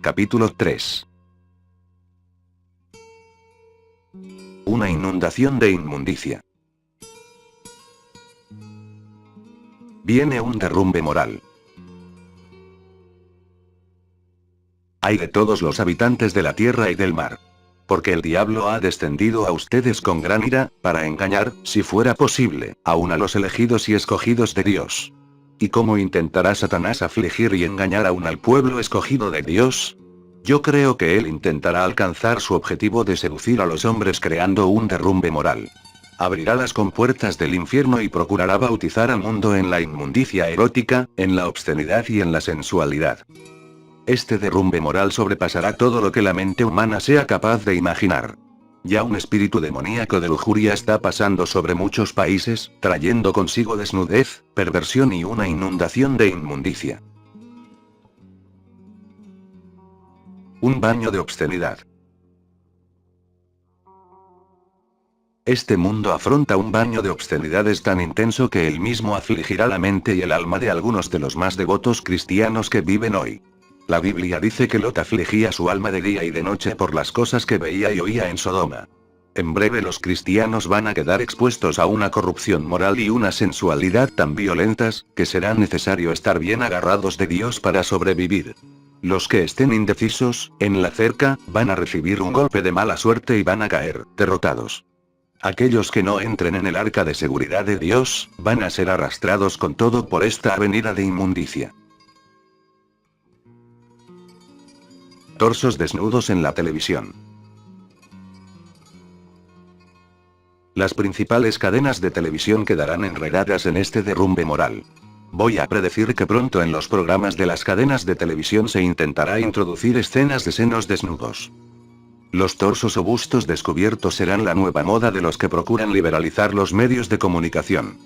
Capítulo 3. Una inundación de inmundicia. Viene un derrumbe moral. Ay de todos los habitantes de la tierra y del mar. Porque el diablo ha descendido a ustedes con gran ira, para engañar, si fuera posible, aún a los elegidos y escogidos de Dios. ¿Y cómo intentará Satanás afligir y engañar aún al pueblo escogido de Dios? Yo creo que él intentará alcanzar su objetivo de seducir a los hombres creando un derrumbe moral. Abrirá las compuertas del infierno y procurará bautizar al mundo en la inmundicia erótica, en la obscenidad y en la sensualidad. Este derrumbe moral sobrepasará todo lo que la mente humana sea capaz de imaginar. Ya un espíritu demoníaco de lujuria está pasando sobre muchos países, trayendo consigo desnudez, perversión y una inundación de inmundicia. Un baño de obscenidad. Este mundo afronta un baño de obscenidades tan intenso que él mismo afligirá la mente y el alma de algunos de los más devotos cristianos que viven hoy. La Biblia dice que Lot afligía su alma de día y de noche por las cosas que veía y oía en Sodoma. En breve los cristianos van a quedar expuestos a una corrupción moral y una sensualidad tan violentas, que será necesario estar bien agarrados de Dios para sobrevivir. Los que estén indecisos, en la cerca, van a recibir un golpe de mala suerte y van a caer, derrotados. Aquellos que no entren en el arca de seguridad de Dios, van a ser arrastrados con todo por esta avenida de inmundicia. Torsos desnudos en la televisión. Las principales cadenas de televisión quedarán enredadas en este derrumbe moral. Voy a predecir que pronto en los programas de las cadenas de televisión se intentará introducir escenas de senos desnudos. Los torsos o bustos descubiertos serán la nueva moda de los que procuran liberalizar los medios de comunicación.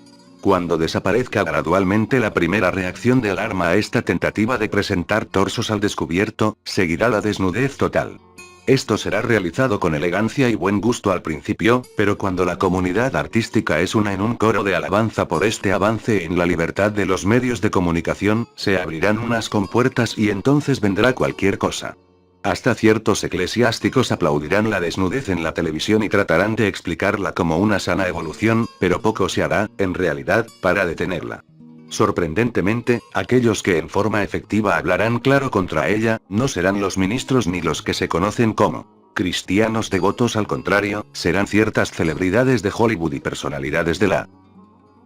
Cuando desaparezca gradualmente la primera reacción de alarma a esta tentativa de presentar torsos al descubierto, seguirá la desnudez total. Esto será realizado con elegancia y buen gusto al principio, pero cuando la comunidad artística es una en un coro de alabanza por este avance en la libertad de los medios de comunicación, se abrirán unas compuertas y entonces vendrá cualquier cosa. Hasta ciertos eclesiásticos aplaudirán la desnudez en la televisión y tratarán de explicarla como una sana evolución, pero poco se hará, en realidad, para detenerla. Sorprendentemente, aquellos que en forma efectiva hablarán claro contra ella, no serán los ministros ni los que se conocen como cristianos devotos, al contrario, serán ciertas celebridades de Hollywood y personalidades de la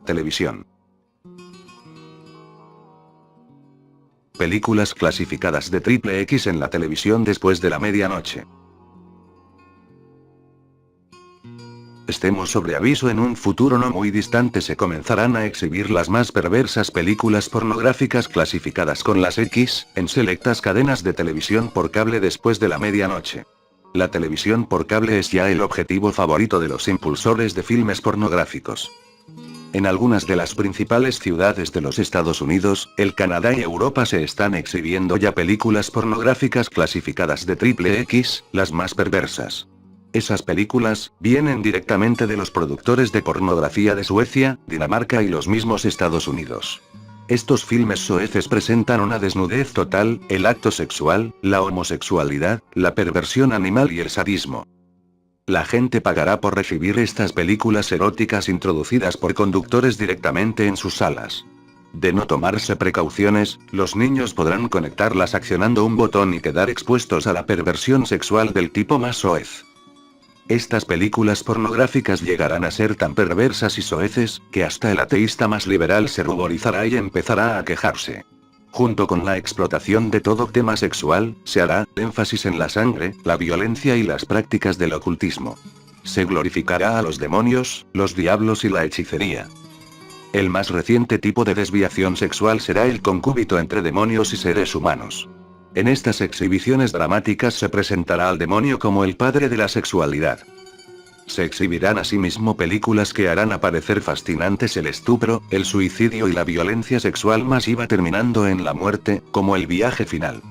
televisión. Películas clasificadas de XXX en la televisión después de la medianoche. Estemos sobre aviso, en un futuro no muy distante se comenzarán a exhibir las más perversas películas pornográficas clasificadas con las X, en selectas cadenas de televisión por cable después de la medianoche. La televisión por cable es ya el objetivo favorito de los impulsores de filmes pornográficos. En algunas de las principales ciudades de los Estados Unidos, el Canadá y Europa se están exhibiendo ya películas pornográficas clasificadas de XXX, las más perversas. Esas películas vienen directamente de los productores de pornografía de Suecia, Dinamarca y los mismos Estados Unidos. Estos filmes soeces presentan una desnudez total, el acto sexual, la homosexualidad, la perversión animal y el sadismo. La gente pagará por recibir estas películas eróticas introducidas por conductores directamente en sus salas. De no tomarse precauciones, los niños podrán conectarlas accionando un botón y quedar expuestos a la perversión sexual del tipo más soez. Estas películas pornográficas llegarán a ser tan perversas y soeces, que hasta el ateísta más liberal se ruborizará y empezará a quejarse. Junto con la explotación de todo tema sexual, se hará énfasis en la sangre, la violencia y las prácticas del ocultismo. Se glorificará a los demonios, los diablos y la hechicería. El más reciente tipo de desviación sexual será el concúbito entre demonios y seres humanos. En estas exhibiciones dramáticas se presentará al demonio como el padre de la sexualidad. Se exhibirán asimismo películas que harán aparecer fascinantes el estupro, el suicidio y la violencia sexual masiva terminando en la muerte, como El viaje final.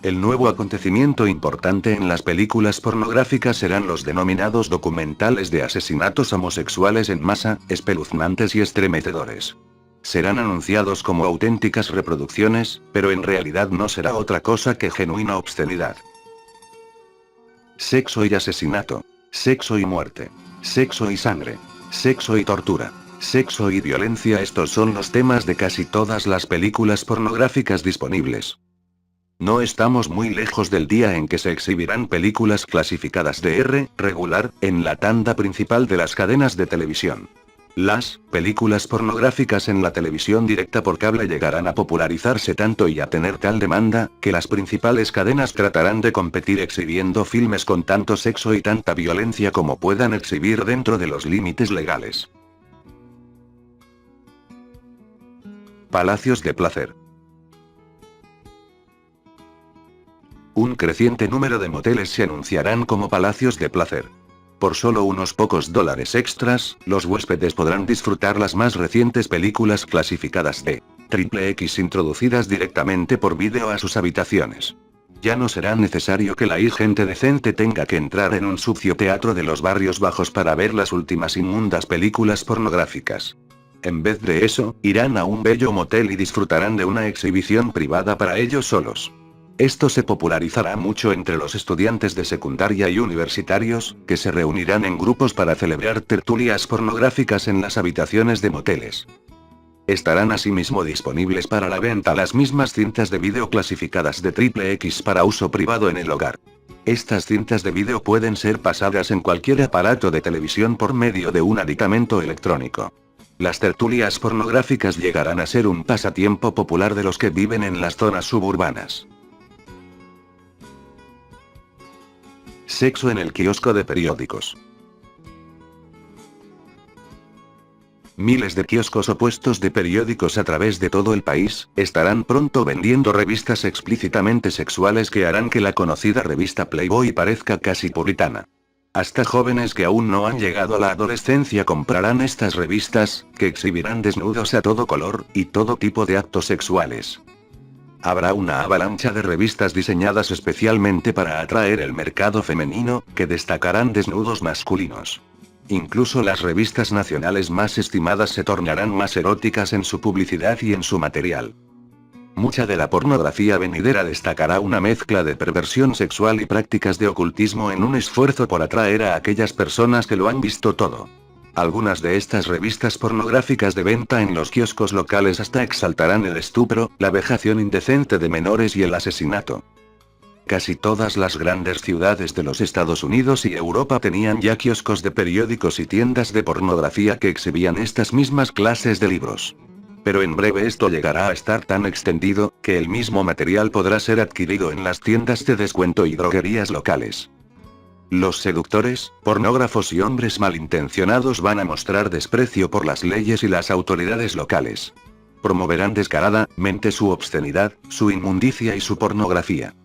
El nuevo acontecimiento importante en las películas pornográficas serán los denominados documentales de asesinatos homosexuales en masa, espeluznantes y estremecedores. serán anunciados como auténticas reproducciones, pero en realidad no será otra cosa que genuina obscenidad. Sexo y asesinato. Sexo y muerte. Sexo y sangre. Sexo y tortura. Sexo y violencia. Estos son los temas de casi todas las películas pornográficas disponibles. No estamos muy lejos del día en que se exhibirán películas clasificadas de R, regular, en la tanda principal de las cadenas de televisión. Las películas pornográficas en la televisión directa por cable llegarán a popularizarse tanto y a tener tal demanda, que las principales cadenas tratarán de competir exhibiendo filmes con tanto sexo y tanta violencia como puedan exhibir dentro de los límites legales. Palacios de placer. Un creciente número de moteles se anunciarán como palacios de placer. Por solo unos pocos dólares extras, los huéspedes podrán disfrutar las más recientes películas clasificadas de XXX introducidas directamente por vídeo a sus habitaciones. Ya no será necesario que la gente decente tenga que entrar en un sucio teatro de los barrios bajos para ver las últimas inmundas películas pornográficas. En vez de eso, irán a un bello motel y disfrutarán de una exhibición privada para ellos solos. Esto se popularizará mucho entre los estudiantes de secundaria y universitarios, que se reunirán en grupos para celebrar tertulias pornográficas en las habitaciones de moteles. Estarán asimismo disponibles para la venta las mismas cintas de vídeo clasificadas de XXX para uso privado en el hogar. Estas cintas de vídeo pueden ser pasadas en cualquier aparato de televisión por medio de un aditamento electrónico. Las tertulias pornográficas llegarán a ser un pasatiempo popular de los que viven en las zonas suburbanas. Sexo en el kiosco de periódicos. Miles de kioscos o puestos de periódicos a través de todo el país, estarán pronto vendiendo revistas explícitamente sexuales que harán que la conocida revista Playboy parezca casi puritana. Hasta jóvenes que aún no han llegado a la adolescencia comprarán estas revistas, que exhibirán desnudos a todo color, y todo tipo de actos sexuales. Habrá una avalancha de revistas diseñadas especialmente para atraer el mercado femenino, que destacarán desnudos masculinos. Incluso las revistas nacionales más estimadas se tornarán más eróticas en su publicidad y en su material. Mucha de la pornografía venidera destacará una mezcla de perversión sexual y prácticas de ocultismo en un esfuerzo por atraer a aquellas personas que lo han visto todo. Algunas de estas revistas pornográficas de venta en los kioscos locales hasta exaltarán el estupro, la vejación indecente de menores y el asesinato. Casi todas las grandes ciudades de los Estados Unidos y Europa tenían ya kioscos de periódicos y tiendas de pornografía que exhibían estas mismas clases de libros. Pero en breve esto llegará a estar tan extendido, que el mismo material podrá ser adquirido en las tiendas de descuento y droguerías locales. Los seductores, pornógrafos y hombres malintencionados van a mostrar desprecio por las leyes y las autoridades locales. Promoverán descaradamente su obscenidad, su inmundicia y su pornografía.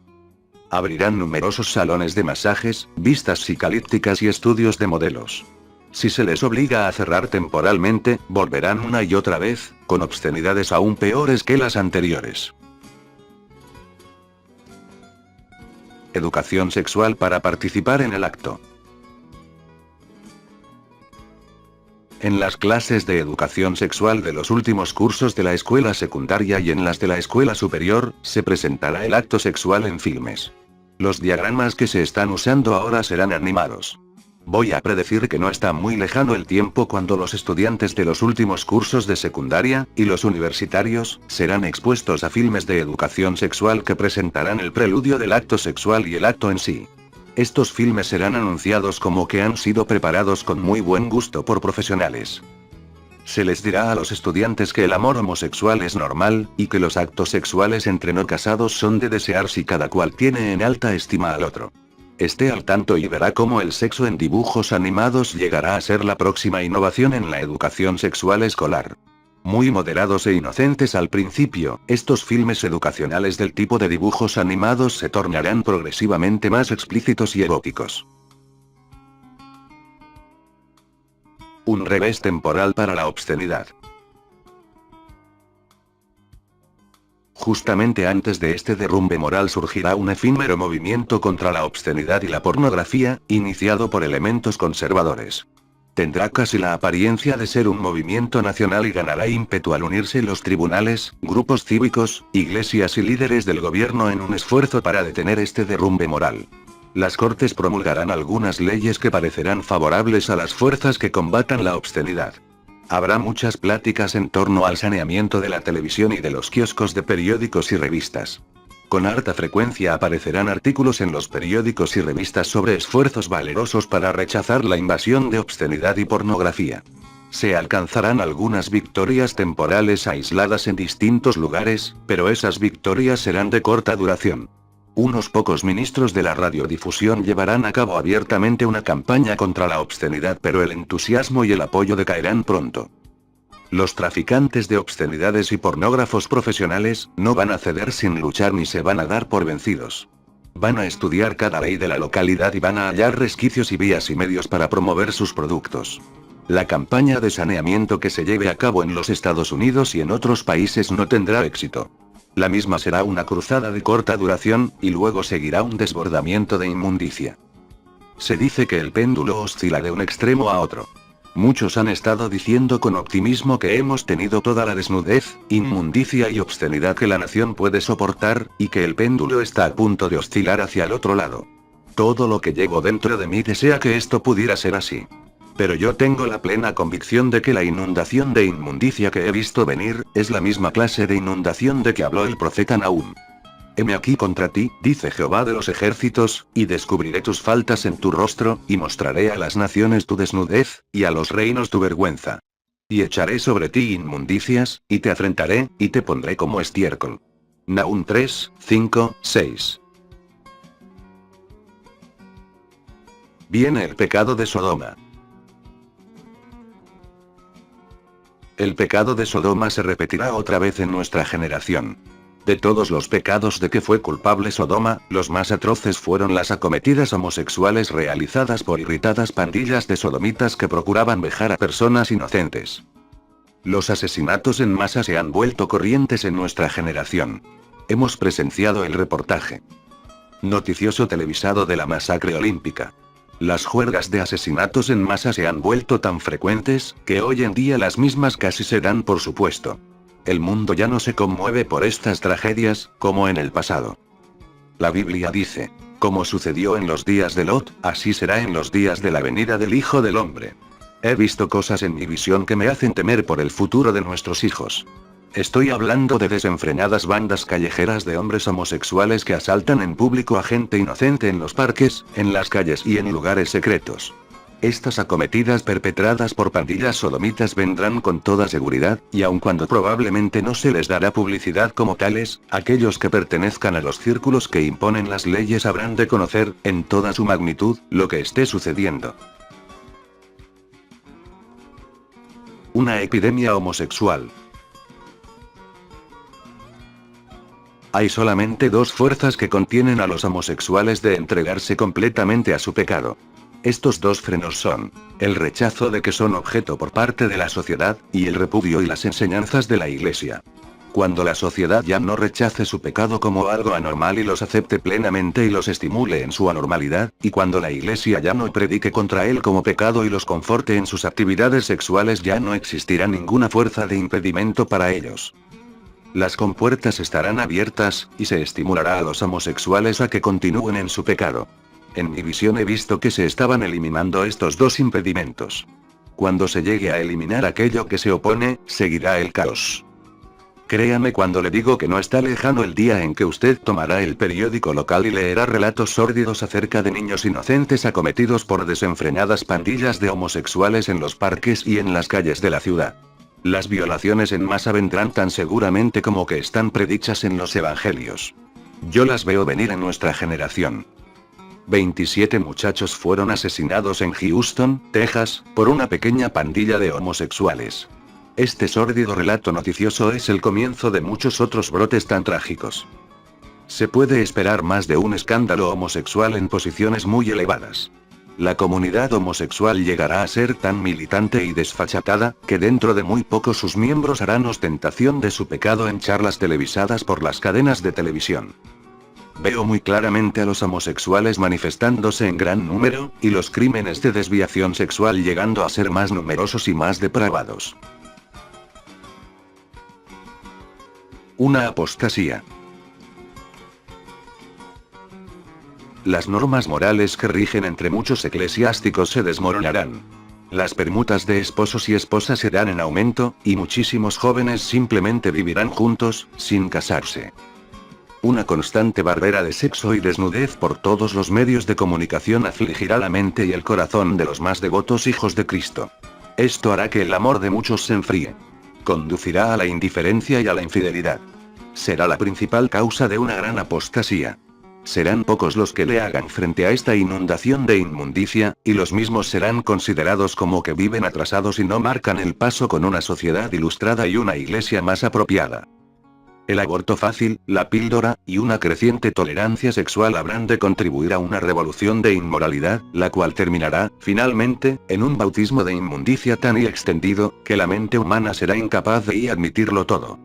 Abrirán numerosos salones de masajes, vistas psicalípticas y estudios de modelos. Si se les obliga a cerrar temporalmente, volverán una y otra vez, con obscenidades aún peores que las anteriores. Educación sexual para participar en el acto. En las clases de educación sexual de los últimos cursos de la escuela secundaria y en las de la escuela superior, se presentará el acto sexual en filmes. Los diagramas que se están usando ahora serán animados. Voy a predecir que no está muy lejano el tiempo cuando los estudiantes de los últimos cursos de secundaria, y los universitarios, serán expuestos a filmes de educación sexual que presentarán el preludio del acto sexual y el acto en sí. Estos filmes serán anunciados como que han sido preparados con muy buen gusto por profesionales. Se les dirá a los estudiantes que el amor homosexual es normal, y que los actos sexuales entre no casados son de desear si cada cual tiene en alta estima al otro. Esté al tanto y verá cómo el sexo en dibujos animados llegará a ser la próxima innovación en la educación sexual escolar. Muy moderados e inocentes al principio, estos filmes educacionales del tipo de dibujos animados se tornarán progresivamente más explícitos y eróticos. Un revés temporal para la obscenidad. Justamente antes de este derrumbe moral surgirá un efímero movimiento contra la obscenidad y la pornografía, iniciado por elementos conservadores. Tendrá casi la apariencia de ser un movimiento nacional y ganará ímpetu al unirse los tribunales, grupos cívicos, iglesias y líderes del gobierno en un esfuerzo para detener este derrumbe moral. Las cortes promulgarán algunas leyes que parecerán favorables a las fuerzas que combatan la obscenidad. Habrá muchas pláticas en torno al saneamiento de la televisión y de los kioscos de periódicos y revistas. Con harta frecuencia aparecerán artículos en los periódicos y revistas sobre esfuerzos valerosos para rechazar la invasión de obscenidad y pornografía. Se alcanzarán algunas victorias temporales aisladas en distintos lugares, pero esas victorias serán de corta duración. Unos pocos ministros de la radiodifusión llevarán a cabo abiertamente una campaña contra la obscenidad, pero el entusiasmo y el apoyo decaerán pronto. Los traficantes de obscenidades y pornógrafos profesionales no van a ceder sin luchar ni se van a dar por vencidos. Van a estudiar cada ley de la localidad y van a hallar resquicios y vías y medios para promover sus productos. La campaña de saneamiento que se lleve a cabo en los Estados Unidos y en otros países no tendrá éxito. La misma será una cruzada de corta duración, y luego seguirá un desbordamiento de inmundicia. Se dice que el péndulo oscila de un extremo a otro. Muchos han estado diciendo con optimismo que hemos tenido toda la desnudez, inmundicia y obscenidad que la nación puede soportar, y que el péndulo está a punto de oscilar hacia el otro lado. Todo lo que llevo dentro de mí desea que esto pudiera ser así. Pero yo tengo la plena convicción de que la inundación de inmundicia que he visto venir, es la misma clase de inundación de que habló el profeta Nahum. Heme aquí contra ti, dice Jehová de los ejércitos, y descubriré tus faltas en tu rostro, y mostraré a las naciones tu desnudez, y a los reinos tu vergüenza. Y echaré sobre ti inmundicias, y te afrentaré, y te pondré como estiércol. Nahum 3, 5, 6. Viene el pecado de Sodoma. El pecado de Sodoma se repetirá otra vez en nuestra generación. De todos los pecados de que fue culpable Sodoma, los más atroces fueron las acometidas homosexuales realizadas por irritadas pandillas de sodomitas que procuraban vejar a personas inocentes. Los asesinatos en masa se han vuelto corrientes en nuestra generación. Hemos presenciado el reportaje noticioso televisado de la masacre olímpica. Las juergas de asesinatos en masa se han vuelto tan frecuentes, que hoy en día las mismas casi se dan por supuesto. El mundo ya no se conmueve por estas tragedias, como en el pasado. La Biblia dice, como sucedió en los días de Lot, así será en los días de la venida del Hijo del Hombre. He visto cosas en mi visión que me hacen temer por el futuro de nuestros hijos. Estoy hablando de desenfrenadas bandas callejeras de hombres homosexuales que asaltan en público a gente inocente en los parques, en las calles y en lugares secretos. Estas acometidas perpetradas por pandillas sodomitas vendrán con toda seguridad, y aun cuando probablemente no se les dará publicidad como tales, aquellos que pertenezcan a los círculos que imponen las leyes habrán de conocer, en toda su magnitud, lo que esté sucediendo. Una epidemia homosexual. Hay solamente dos fuerzas que contienen a los homosexuales de entregarse completamente a su pecado. Estos dos frenos son el rechazo de que son objeto por parte de la sociedad, y el repudio y las enseñanzas de la Iglesia. Cuando la sociedad ya no rechace su pecado como algo anormal y los acepte plenamente y los estimule en su anormalidad, y cuando la Iglesia ya no predique contra él como pecado y los conforte en sus actividades sexuales, ya no existirá ninguna fuerza de impedimento para ellos. Las compuertas estarán abiertas, y se estimulará a los homosexuales a que continúen en su pecado. En mi visión he visto que se estaban eliminando estos dos impedimentos. Cuando se llegue a eliminar aquello que se opone, seguirá el caos. Créame cuando le digo que no está lejano el día en que usted tomará el periódico local y leerá relatos sórdidos acerca de niños inocentes acometidos por desenfrenadas pandillas de homosexuales en los parques y en las calles de la ciudad. Las violaciones en masa vendrán tan seguramente como que están predichas en los evangelios. Yo las veo venir en nuestra generación. 27 muchachos fueron asesinados en Houston, Texas, por una pequeña pandilla de homosexuales. Este sórdido relato noticioso es el comienzo de muchos otros brotes tan trágicos. Se puede esperar más de un escándalo homosexual en posiciones muy elevadas. La comunidad homosexual llegará a ser tan militante y desfachatada, que dentro de muy poco sus miembros harán ostentación de su pecado en charlas televisadas por las cadenas de televisión. Veo muy claramente a los homosexuales manifestándose en gran número, y los crímenes de desviación sexual llegando a ser más numerosos y más depravados. Una apostasía. Las normas morales que rigen entre muchos eclesiásticos se desmoronarán. Las permutas de esposos y esposas irán en aumento, y muchísimos jóvenes simplemente vivirán juntos, sin casarse. Una constante barrera de sexo y desnudez por todos los medios de comunicación afligirá la mente y el corazón de los más devotos hijos de Cristo. Esto hará que el amor de muchos se enfríe. Conducirá a la indiferencia y a la infidelidad. Será la principal causa de una gran apostasía. Serán pocos los que le hagan frente a esta inundación de inmundicia, y los mismos serán considerados como que viven atrasados y no marcan el paso con una sociedad ilustrada y una iglesia más apropiada. El aborto fácil, la píldora, y una creciente tolerancia sexual habrán de contribuir a una revolución de inmoralidad, la cual terminará, finalmente, en un bautismo de inmundicia tan extendido, que la mente humana será incapaz de admitirlo todo.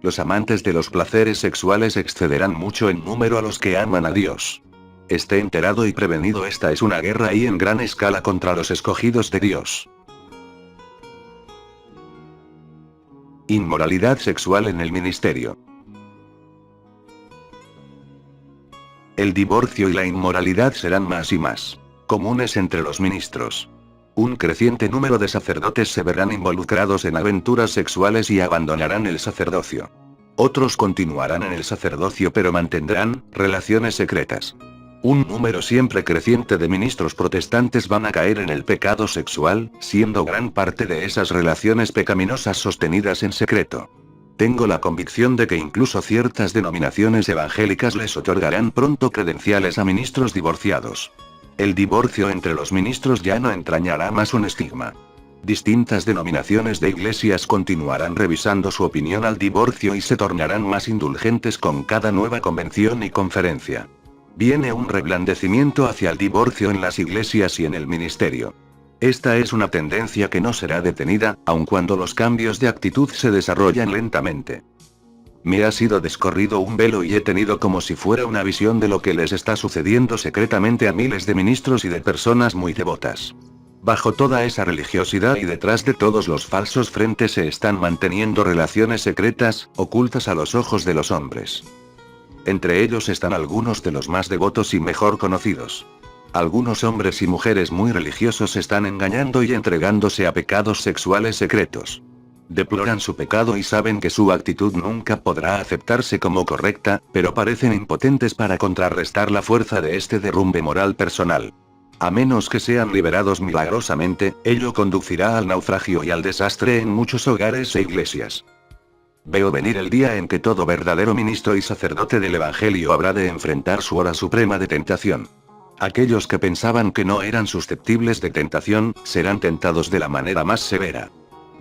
Los amantes de los placeres sexuales excederán mucho en número a los que aman a Dios. Esté enterado y prevenido, esta es una guerra y en gran escala contra los escogidos de Dios. Inmoralidad sexual en el ministerio. El divorcio y la inmoralidad serán más y más comunes entre los ministros. Un creciente número de sacerdotes se verán involucrados en aventuras sexuales y abandonarán el sacerdocio. Otros continuarán en el sacerdocio pero mantendrán relaciones secretas. Un número siempre creciente de ministros protestantes van a caer en el pecado sexual, siendo gran parte de esas relaciones pecaminosas sostenidas en secreto. Tengo la convicción de que incluso ciertas denominaciones evangélicas les otorgarán pronto credenciales a ministros divorciados. El divorcio entre los ministros ya no entrañará más un estigma. Distintas denominaciones de iglesias continuarán revisando su opinión al divorcio y se tornarán más indulgentes con cada nueva convención y conferencia. Viene un reblandecimiento hacia el divorcio en las iglesias y en el ministerio. Esta es una tendencia que no será detenida, aun cuando los cambios de actitud se desarrollan lentamente. Me ha sido descorrido un velo y he tenido como si fuera una visión de lo que les está sucediendo secretamente a miles de ministros y de personas muy devotas. Bajo toda esa religiosidad y detrás de todos los falsos frentes se están manteniendo relaciones secretas, ocultas a los ojos de los hombres. Entre ellos están algunos de los más devotos y mejor conocidos. Algunos hombres y mujeres muy religiosos están engañando y entregándose a pecados sexuales secretos. Deploran su pecado y saben que su actitud nunca podrá aceptarse como correcta, pero parecen impotentes para contrarrestar la fuerza de este derrumbe moral personal. A menos que sean liberados milagrosamente, ello conducirá al naufragio y al desastre en muchos hogares e iglesias. Veo venir el día en que todo verdadero ministro y sacerdote del Evangelio habrá de enfrentar su hora suprema de tentación. Aquellos que pensaban que no eran susceptibles de tentación, serán tentados de la manera más severa.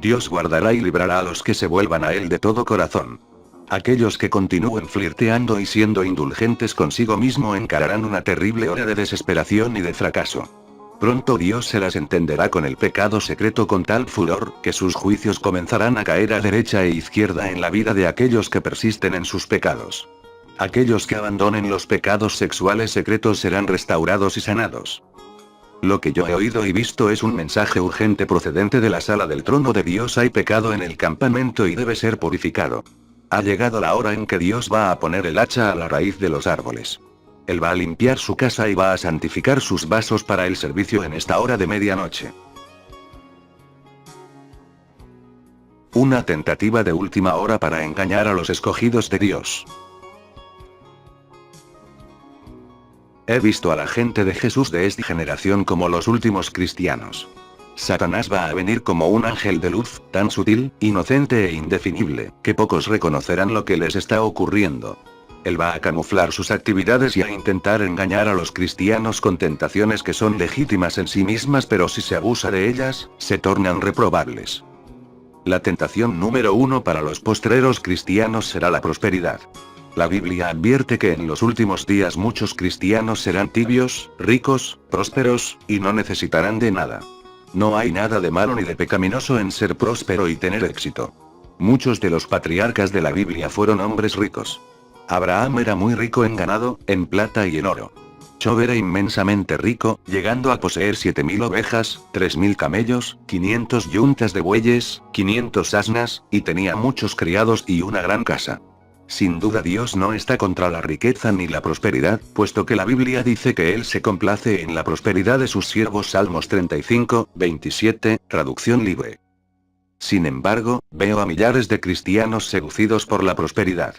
Dios guardará y librará a los que se vuelvan a Él de todo corazón. Aquellos que continúen flirteando y siendo indulgentes consigo mismo encararán una terrible hora de desesperación y de fracaso. Pronto Dios se las entenderá con el pecado secreto con tal furor, que sus juicios comenzarán a caer a derecha e izquierda en la vida de aquellos que persisten en sus pecados. Aquellos que abandonen los pecados sexuales secretos serán restaurados y sanados. Lo que yo he oído y visto es un mensaje urgente procedente de la sala del trono de Dios. Hay pecado en el campamento y debe ser purificado. Ha llegado la hora en que Dios va a poner el hacha a la raíz de los árboles. Él va a limpiar su casa y va a santificar sus vasos para el servicio en esta hora de medianoche. Una tentativa de última hora para engañar a los escogidos de Dios. He visto a la gente de Jesús de esta generación como los últimos cristianos. Satanás va a venir como un ángel de luz, tan sutil, inocente e indefinible, que pocos reconocerán lo que les está ocurriendo. Él va a camuflar sus actividades y a intentar engañar a los cristianos con tentaciones que son legítimas en sí mismas, pero si se abusa de ellas, se tornan reprobables. La tentación número 1 para los postreros cristianos será la prosperidad. La Biblia advierte que en los últimos días muchos cristianos serán tibios, ricos, prósperos, y no necesitarán de nada. No hay nada de malo ni de pecaminoso en ser próspero y tener éxito. Muchos de los patriarcas de la Biblia fueron hombres ricos. Abraham era muy rico en ganado, en plata y en oro. Job era inmensamente rico, llegando a poseer 7000 ovejas, 3000 camellos, 500 yuntas de bueyes, 500 asnas, y tenía muchos criados y una gran casa. Sin duda Dios no está contra la riqueza ni la prosperidad, puesto que la Biblia dice que Él se complace en la prosperidad de sus siervos. Salmos 35, 27, traducción libre. Sin embargo, veo a millares de cristianos seducidos por la prosperidad.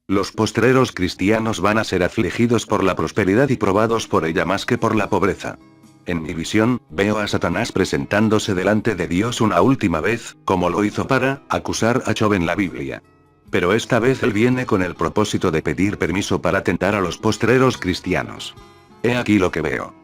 Los postreros cristianos van a ser afligidos por la prosperidad y probados por ella más que por la pobreza. En mi visión, veo a Satanás presentándose delante de Dios una última vez, como lo hizo para acusar a Job en la Biblia. Pero esta vez él viene con el propósito de pedir permiso para tentar a los postreros cristianos. He aquí lo que veo.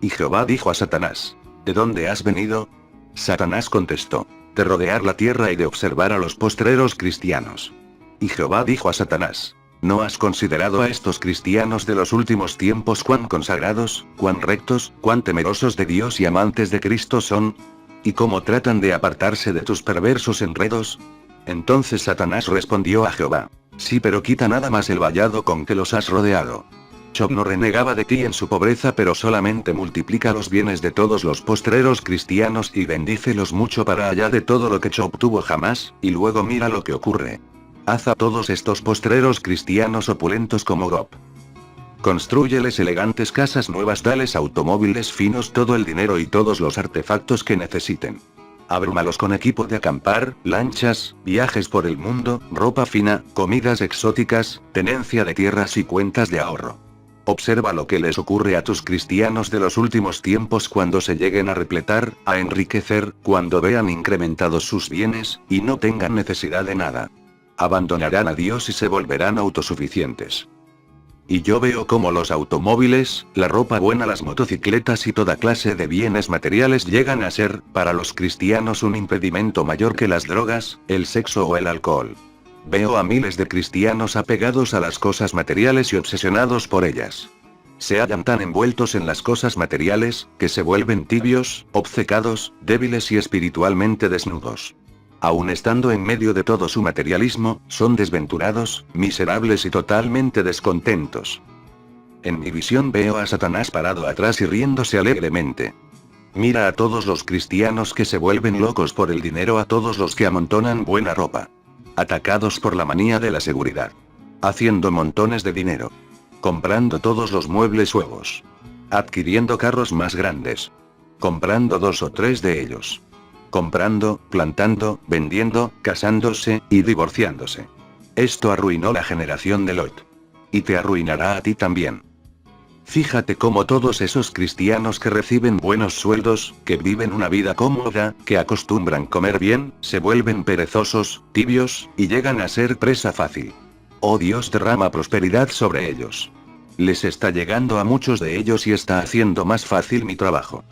Y Jehová dijo a Satanás: ¿De dónde has venido? Satanás contestó: de rodear la tierra y de observar a los postreros cristianos. Y Jehová dijo a Satanás: ¿No has considerado a estos cristianos de los últimos tiempos cuán consagrados, cuán rectos, cuán temerosos de Dios y amantes de Cristo son? ¿Y cómo tratan de apartarse de tus perversos enredos? Entonces Satanás respondió a Jehová: Sí, pero quita nada más el vallado con que los has rodeado. Job no renegaba de ti en su pobreza, pero solamente multiplica los bienes de todos los postreros cristianos y bendícelos mucho para allá de todo lo que Job tuvo jamás, y luego mira lo que ocurre. Haz a todos estos postreros cristianos opulentos como Job. Constrúyeles elegantes casas nuevas, dales automóviles finos, todo el dinero y todos los artefactos que necesiten. Abrúmalos con equipo de acampar, lanchas, viajes por el mundo, ropa fina, comidas exóticas, tenencia de tierras y cuentas de ahorro. Observa lo que les ocurre a tus cristianos de los últimos tiempos cuando se lleguen a repletar, a enriquecer, cuando vean incrementados sus bienes, y no tengan necesidad de nada. Abandonarán a Dios y se volverán autosuficientes. Y yo veo cómo los automóviles, la ropa buena, las motocicletas y toda clase de bienes materiales llegan a ser, para los cristianos, un impedimento mayor que las drogas, el sexo o el alcohol. Veo a miles de cristianos apegados a las cosas materiales y obsesionados por ellas. Se hallan tan envueltos en las cosas materiales, que se vuelven tibios, obcecados, débiles y espiritualmente desnudos. Aun estando en medio de todo su materialismo, son desventurados, miserables y totalmente descontentos. En mi visión veo a Satanás parado atrás y riéndose alegremente. Mira a todos los cristianos que se vuelven locos por el dinero, a todos los que amontonan buena ropa. Atacados por la manía de la seguridad. Haciendo montones de dinero. Comprando todos los muebles nuevos. Adquiriendo carros más grandes. Comprando 2 o 3 de ellos. Comprando, plantando, vendiendo, casándose, y divorciándose. Esto arruinó la generación de Lot. Y te arruinará a ti también. Fíjate cómo todos esos cristianos que reciben buenos sueldos, que viven una vida cómoda, que acostumbran comer bien, se vuelven perezosos, tibios, y llegan a ser presa fácil. Oh Dios, derrama prosperidad sobre ellos. Les está llegando a muchos de ellos y está haciendo más fácil mi trabajo.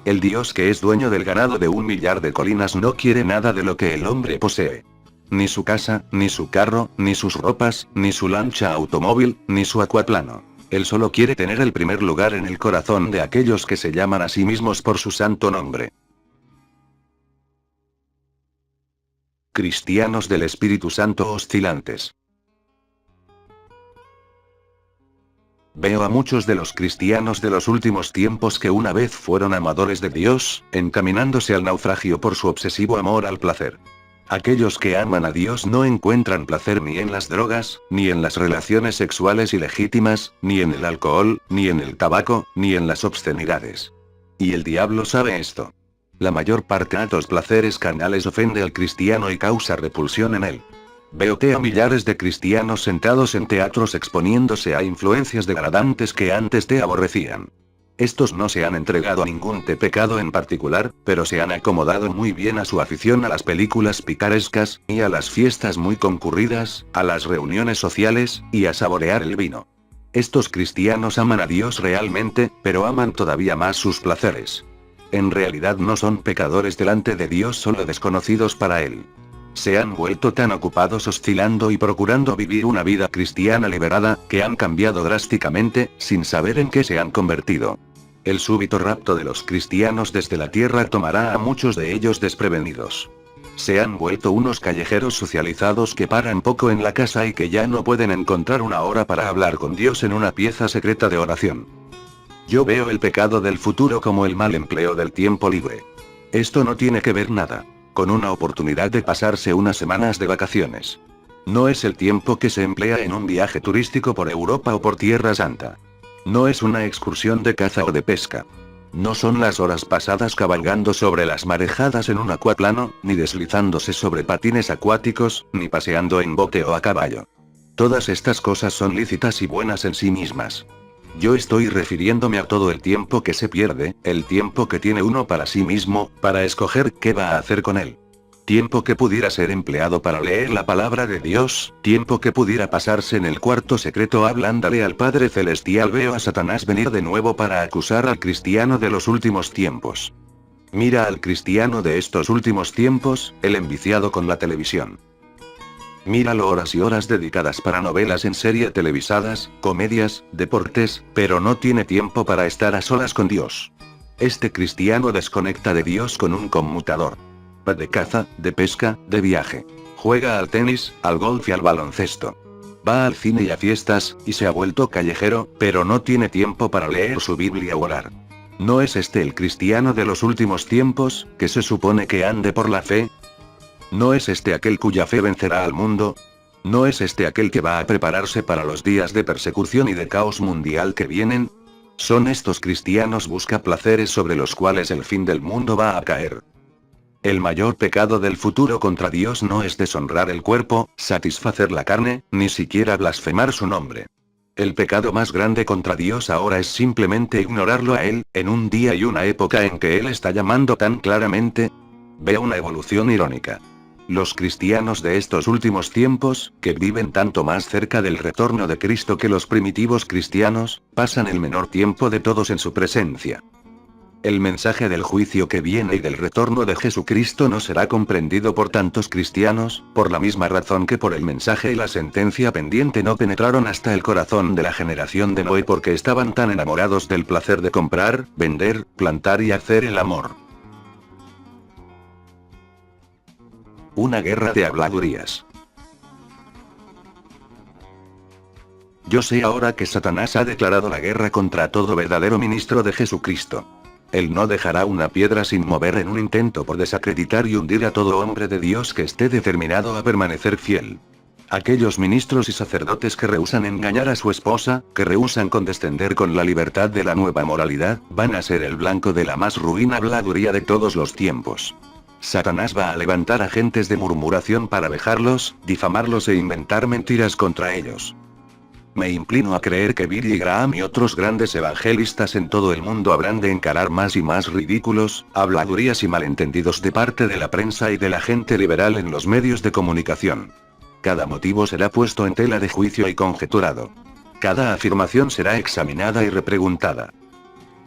El Dios que es dueño del ganado de 1 millar de colinas no quiere nada de lo que el hombre posee. Ni su casa, ni su carro, ni sus ropas, ni su lancha automóvil, ni su acuaplano. Él solo quiere tener el primer lugar en el corazón de aquellos que se llaman a sí mismos por su santo nombre. Cristianos del Espíritu Santo oscilantes. Veo a muchos de los cristianos de los últimos tiempos que una vez fueron amadores de Dios, encaminándose al naufragio por su obsesivo amor al placer. Aquellos que aman a Dios no encuentran placer ni en las drogas, ni en las relaciones sexuales ilegítimas, ni en el alcohol, ni en el tabaco, ni en las obscenidades. Y el diablo sabe esto. La mayor parte de estos placeres carnales ofende al cristiano y causa repulsión en él. Veo a millares de cristianos sentados en teatros exponiéndose a influencias degradantes que antes te aborrecían. Estos no se han entregado a ningún pecado en particular, pero se han acomodado muy bien a su afición a las películas picarescas, y a las fiestas muy concurridas, a las reuniones sociales, y a saborear el vino. Estos cristianos aman a Dios realmente, pero aman todavía más sus placeres. En realidad no son pecadores delante de Dios, solo desconocidos para Él. Se han vuelto tan ocupados oscilando y procurando vivir una vida cristiana liberada, que han cambiado drásticamente, sin saber en qué se han convertido. El súbito rapto de los cristianos desde la tierra tomará a muchos de ellos desprevenidos. Se han vuelto unos callejeros socializados que paran poco en la casa y que ya no pueden encontrar una hora para hablar con Dios en una pieza secreta de oración. Yo veo el pecado del futuro como el mal empleo del tiempo libre. Esto no tiene que ver nada con una oportunidad de pasarse unas semanas de vacaciones. No es el tiempo que se emplea en un viaje turístico por Europa o por Tierra Santa. No es una excursión de caza o de pesca. No son las horas pasadas cabalgando sobre las marejadas en un acuaplano, ni deslizándose sobre patines acuáticos, ni paseando en bote o a caballo. Todas estas cosas son lícitas y buenas en sí mismas. Yo estoy refiriéndome a todo el tiempo que se pierde, el tiempo que tiene uno para sí mismo, para escoger qué va a hacer con él. Tiempo que pudiera ser empleado para leer la palabra de Dios, tiempo que pudiera pasarse en el cuarto secreto hablándole al Padre Celestial. Veo a Satanás venir de nuevo para acusar al cristiano de los últimos tiempos. Mira al cristiano de estos últimos tiempos, el enviciado con la televisión. Míralo, horas y horas dedicadas para novelas en serie televisadas, comedias, deportes, pero no tiene tiempo para estar a solas con Dios. Este cristiano desconecta de Dios con un conmutador. Va de caza, de pesca, de viaje. Juega al tenis, al golf y al baloncesto. Va al cine y a fiestas, y se ha vuelto callejero, pero no tiene tiempo para leer su Biblia o orar. ¿No es este el cristiano de los últimos tiempos, que se supone que ande por la fe? ¿No es este aquel cuya fe vencerá al mundo? ¿No es este aquel que va a prepararse para los días de persecución y de caos mundial que vienen? Son estos cristianos busca placeres sobre los cuales el fin del mundo va a caer. El mayor pecado del futuro contra Dios no es deshonrar el cuerpo, satisfacer la carne, ni siquiera blasfemar su nombre. El pecado más grande contra Dios ahora es simplemente ignorarlo a Él, en un día y una época en que Él está llamando tan claramente. Veo una evolución irónica. Los cristianos de estos últimos tiempos, que viven tanto más cerca del retorno de Cristo que los primitivos cristianos, pasan el menor tiempo de todos en su presencia. El mensaje del juicio que viene y del retorno de Jesucristo no será comprendido por tantos cristianos, por la misma razón que por el mensaje y la sentencia pendiente no penetraron hasta el corazón de la generación de Noé, porque estaban tan enamorados del placer de comprar, vender, plantar y hacer el amor. Una guerra de habladurías. Yo sé ahora que Satanás ha declarado la guerra contra todo verdadero ministro de Jesucristo. Él no dejará una piedra sin mover en un intento por desacreditar y hundir a todo hombre de Dios que esté determinado a permanecer fiel. Aquellos ministros y sacerdotes que rehúsan engañar a su esposa, que rehúsan condescender con la libertad de la nueva moralidad, van a ser el blanco de la más ruin habladuría de todos los tiempos. Satanás va a levantar agentes de murmuración para vejarlos, difamarlos e inventar mentiras contra ellos. Me inclino a creer que Billy Graham y otros grandes evangelistas en todo el mundo habrán de encarar más y más ridículos, habladurías y malentendidos de parte de la prensa y de la gente liberal en los medios de comunicación. Cada motivo será puesto en tela de juicio y conjeturado. Cada afirmación será examinada y repreguntada.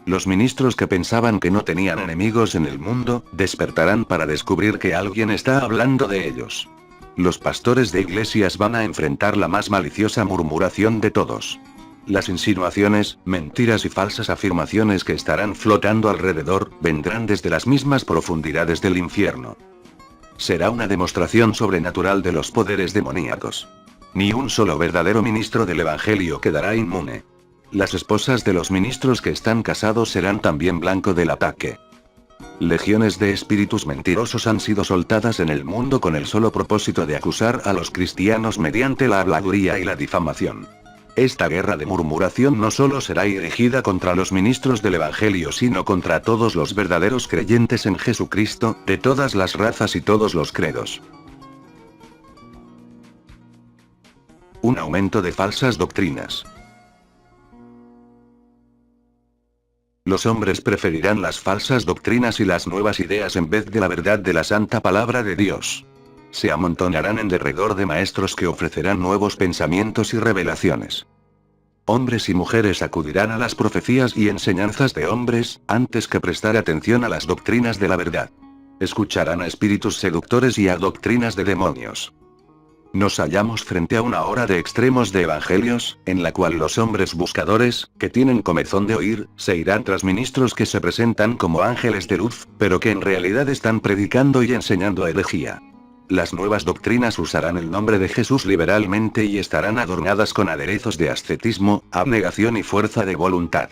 Los ministros que pensaban que no tenían enemigos en el mundo, despertarán para descubrir que alguien está hablando de ellos. Los pastores de iglesias van a enfrentar la más maliciosa murmuración de todos. Las insinuaciones, mentiras y falsas afirmaciones que estarán flotando alrededor, vendrán desde las mismas profundidades del infierno. Será una demostración sobrenatural de los poderes demoníacos. Ni un solo verdadero ministro del Evangelio quedará inmune. Las esposas de los ministros que están casados serán también blanco del ataque. Legiones de espíritus mentirosos han sido soltadas en el mundo con el solo propósito de acusar a los cristianos mediante la habladuría y la difamación. Esta guerra de murmuración no solo será dirigida contra los ministros del Evangelio, sino contra todos los verdaderos creyentes en Jesucristo, de todas las razas y todos los credos. Un aumento de falsas doctrinas. Los hombres preferirán las falsas doctrinas y las nuevas ideas en vez de la verdad de la santa palabra de Dios. Se amontonarán en derredor de maestros que ofrecerán nuevos pensamientos y revelaciones. Hombres y mujeres acudirán a las profecías y enseñanzas de hombres, antes que prestar atención a las doctrinas de la verdad. Escucharán a espíritus seductores y a doctrinas de demonios. Nos hallamos frente a una hora de extremos de evangelios, en la cual los hombres buscadores, que tienen comezón de oír, se irán tras ministros que se presentan como ángeles de luz, pero que en realidad están predicando y enseñando herejía. Las nuevas doctrinas usarán el nombre de Jesús liberalmente y estarán adornadas con aderezos de ascetismo, abnegación y fuerza de voluntad.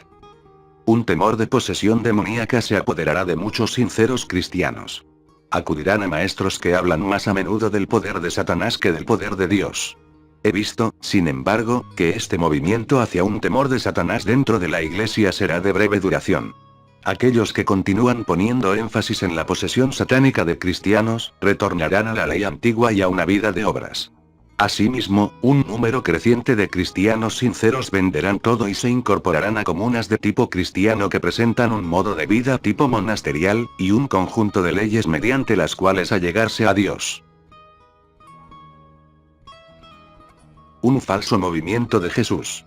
Un temor de posesión demoníaca se apoderará de muchos sinceros cristianos. Acudirán a maestros que hablan más a menudo del poder de Satanás que del poder de Dios. He visto, sin embargo, que este movimiento hacia un temor de Satanás dentro de la Iglesia será de breve duración. Aquellos que continúan poniendo énfasis en la posesión satánica de cristianos, retornarán a la ley antigua y a una vida de obras. Asimismo, un número creciente de cristianos sinceros venderán todo y se incorporarán a comunas de tipo cristiano que presentan un modo de vida tipo monasterial, y un conjunto de leyes mediante las cuales allegarse a Dios. Un falso movimiento de Jesús.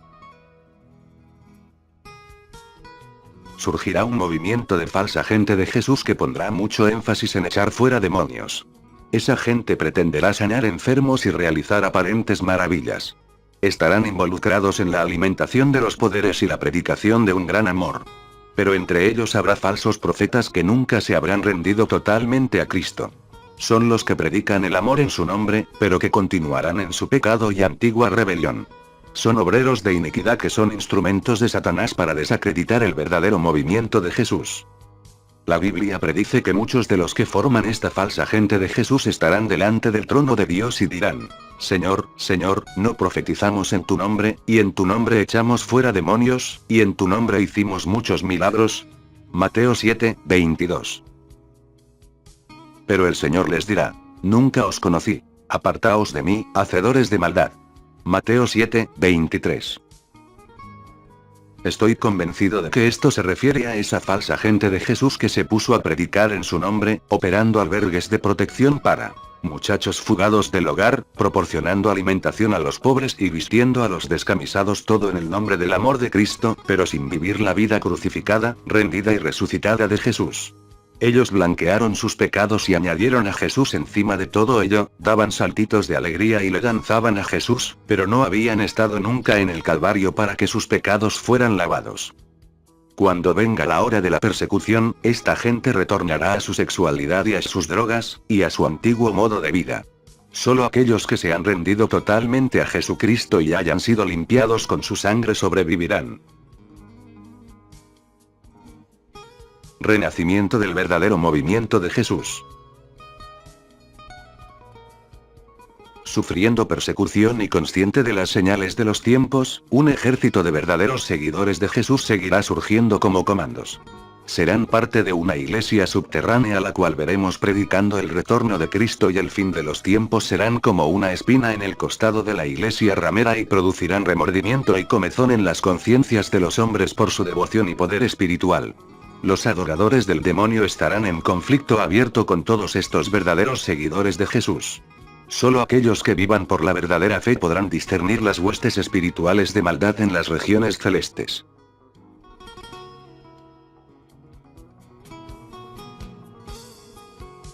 Surgirá un movimiento de falsa gente de Jesús que pondrá mucho énfasis en echar fuera demonios. Esa gente pretenderá sanar enfermos y realizar aparentes maravillas. Estarán involucrados en la alimentación de los poderes y la predicación de un gran amor. Pero entre ellos habrá falsos profetas que nunca se habrán rendido totalmente a Cristo. Son los que predican el amor en su nombre, pero que continuarán en su pecado y antigua rebelión. Son obreros de iniquidad que son instrumentos de Satanás para desacreditar el verdadero movimiento de Jesús. La Biblia predice que muchos de los que forman esta falsa gente de Jesús estarán delante del trono de Dios y dirán: Señor, Señor, ¿no profetizamos en tu nombre, y en tu nombre echamos fuera demonios, y en tu nombre hicimos muchos milagros? Mateo 7, 22. Pero el Señor les dirá: Nunca os conocí. Apartaos de mí, hacedores de maldad. Mateo 7, 23. Estoy convencido de que esto se refiere a esa falsa gente de Jesús que se puso a predicar en su nombre, operando albergues de protección para muchachos fugados del hogar, proporcionando alimentación a los pobres y vistiendo a los descamisados, todo en el nombre del amor de Cristo, pero sin vivir la vida crucificada, rendida y resucitada de Jesús. Ellos blanquearon sus pecados y añadieron a Jesús encima de todo ello, daban saltitos de alegría y le danzaban a Jesús, pero no habían estado nunca en el Calvario para que sus pecados fueran lavados. Cuando venga la hora de la persecución, esta gente retornará a su sexualidad y a sus drogas, y a su antiguo modo de vida. Solo aquellos que se han rendido totalmente a Jesucristo y hayan sido limpiados con su sangre sobrevivirán. Renacimiento del verdadero movimiento de Jesús. Sufriendo persecución y consciente de las señales de los tiempos, un ejército de verdaderos seguidores de Jesús seguirá surgiendo como comandos. Serán parte de una iglesia subterránea a la cual veremos predicando el retorno de Cristo y el fin de los tiempos. Serán como una espina en el costado de la iglesia ramera y producirán remordimiento y comezón en las conciencias de los hombres por su devoción y poder espiritual. Los adoradores del demonio estarán en conflicto abierto con todos estos verdaderos seguidores de Jesús. Solo aquellos que vivan por la verdadera fe podrán discernir las huestes espirituales de maldad en las regiones celestes.